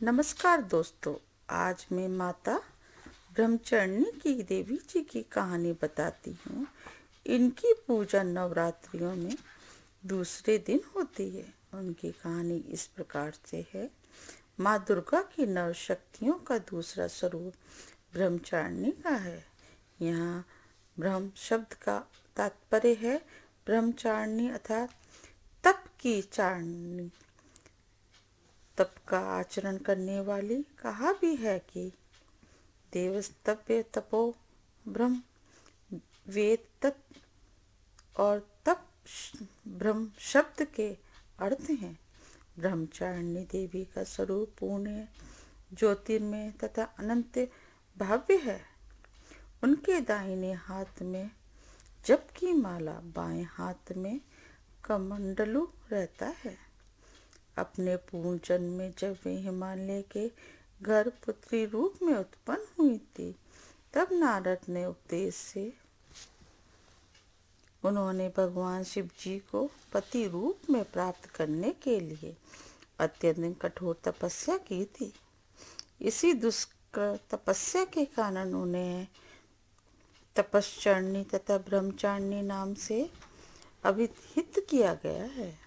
नमस्कार दोस्तों। आज मैं माता ब्रह्मचारिणी की देवी जी की कहानी बताती हूँ। इनकी पूजा नवरात्रियों में दूसरे दिन होती है। उनकी कहानी इस प्रकार से है। माँ दुर्गा की नव शक्तियों का दूसरा स्वरूप ब्रह्मचारिणी का है। यहाँ ब्रह्म शब्द का तात्पर्य है ब्रह्मचारिणी अर्थात तप की चारिणी, तप का आचरण करने वाली। कहा भी है कि देवस्तव्य तपो ब्रह्म, वेद तत्व और तप ब्रह्म शब्द के अर्थ हैं। ब्रह्मचारिणी देवी का स्वरूप पूर्ण, ज्योतिर्मय तथा अनंत भव्य है। उनके दाहिने हाथ में जप की माला, बाएं हाथ में कमंडलू रहता है। अपने पूर्ण जन्म में जब वे हिमालय के घर पुत्री रूप में उत्पन्न हुई थी, तब नारद ने उपदेश से उन्होंने भगवान शिव जी को पति रूप में प्राप्त करने के लिए अत्यंत कठोर तपस्या की थी। इसी दुष्कर तपस्या के कारण उन्हें तपश्चरणी तथा ब्रह्मचारिणी नाम से अभिहित किया गया है।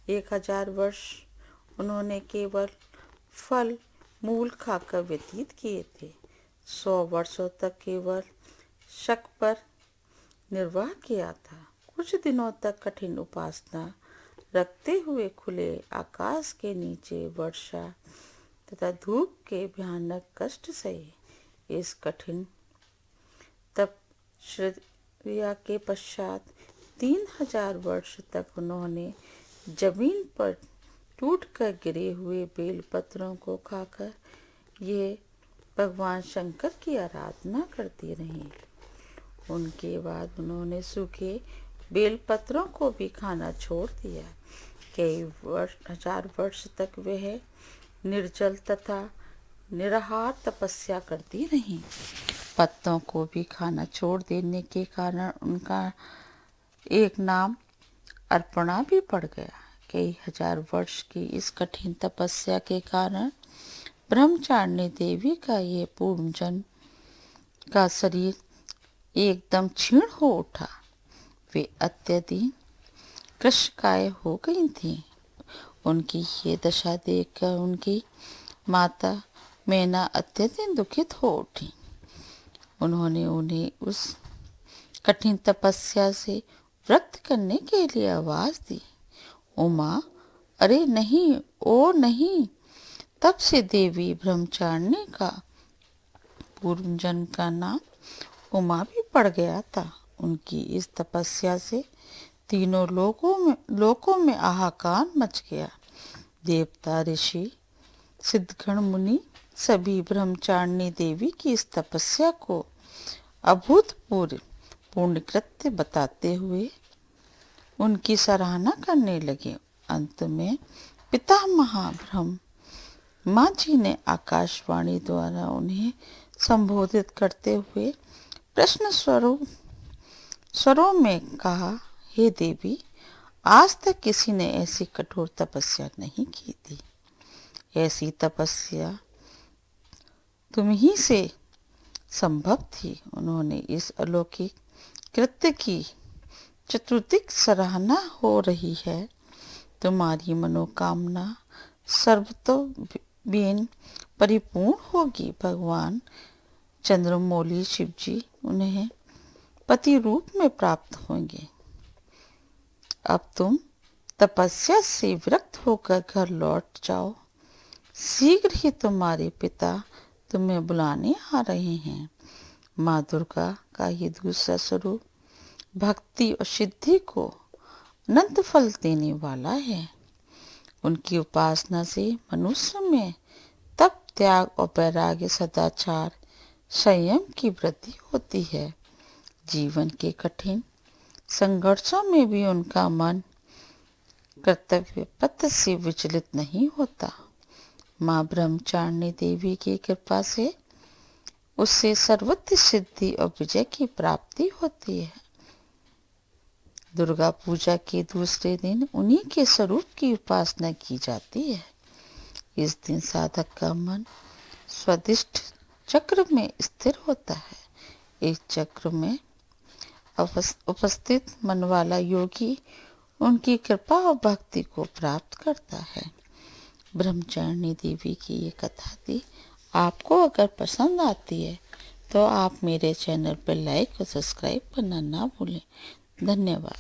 1000 वर्ष उन्होंने केवल फल मूल खाकर व्यतीत किए थे। 100 वर्षों तक केवल शक पर निर्वाह किया था। कुछ दिनों तक कठिन उपासना रखते हुए खुले आकाश के नीचे वर्षा तथा धूप के भयानक कष्ट सहे। इस कठिन तपस्या के पश्चात 3000 वर्ष तक उन्होंने जमीन पर टूटकर गिरे हुए बेल पत्रों को खाकर ये भगवान शंकर की आराधना करती रहीं। उनके बाद उन्होंने सूखे बेल पत्रों को भी खाना छोड़ दिया। कई हजार वर्ष तक वह निर्जल तथा निराहार तपस्या करती रहीं। पत्तों को भी खाना छोड़ देने के कारण उनका एक नाम अर्पणा भी पड़ गया। कई हजार वर्ष की इस कठिन तपस्या के कारण ब्रह्मचारिणी देवी का ये पूर्ण जन्म का शरीर एकदम क्षीण हो उठा। वे अत्यधिक कृशकाय हो गई थीं। उनकी ये दशा देखकर उनकी माता मैना अत्यधिक दुखित हो उठी। उन्होंने उन्हें उस कठिन तपस्या से व्रत करने के लिए आवाज दी। उमा, अरे नहीं, ओ नहीं। तब से देवी ब्रह्मचारिणी का पूर्व जन्म का नाम उमा भी पड़ गया था। उनकी इस तपस्या से तीनों लोकों में हाहाकार मच गया। देवता, ऋषि, सिद्धगण, मुनि सभी ब्रह्मचारिणी देवी की इस तपस्या को अभूतपूर्व पुण्य कृत्य बताते हुए उनकी सराहना करने लगे। अंत में पितामह ब्रह्मा जी ने आकाशवाणी द्वारा उन्हें संबोधित करते हुए प्रश्न स्वरों में कहा, हे देवी, आज तक किसी ने ऐसी कठोर तपस्या नहीं की थी। ऐसी तपस्या तुम ही से संभव थी। उन्होंने इस अलौकिक कृत्य की चतुर्दिक सराहना हो रही है। तुम्हारी मनोकामना सर्वतोभीन परिपूर्ण होगी। भगवान चंद्रमौली शिव जी उन्हें पति रूप में प्राप्त होंगे। अब तुम तपस्या से विरक्त होकर घर लौट जाओ। शीघ्र ही तुम्हारे पिता तुम्हें बुलाने आ रहे हैं। माँ दुर्गा का ये दूसरा स्वरूप भक्ति और सिद्धि को अनंत फल देने वाला है। उनकी उपासना से मनुष्य में तप, त्याग और वैराग्य, सदाचार, संयम की वृद्धि होती है। जीवन के कठिन संघर्षों में भी उनका मन कर्तव्य पथ से विचलित नहीं होता। माँ ब्रह्मचारिणी देवी की कृपा से उससे सर्वत्र सिद्धि और विजय की प्राप्ति होती है। दुर्गा पूजा के दूसरे दिन उन्हीं के स्वरूप की उपासना की जाती है। इस दिन साधक का मन स्वादिष्ट चक्र में स्थिर होता है। इस चक्र में उपस्थित मन वाला योगी उनकी कृपा और भक्ति को प्राप्त करता है। ब्रह्मचारिणी देवी की ये कथा थी। आपको अगर पसंद आती है तो आप मेरे चैनल पर लाइक और सब्सक्राइब करना ना भूलें। धन्यवाद।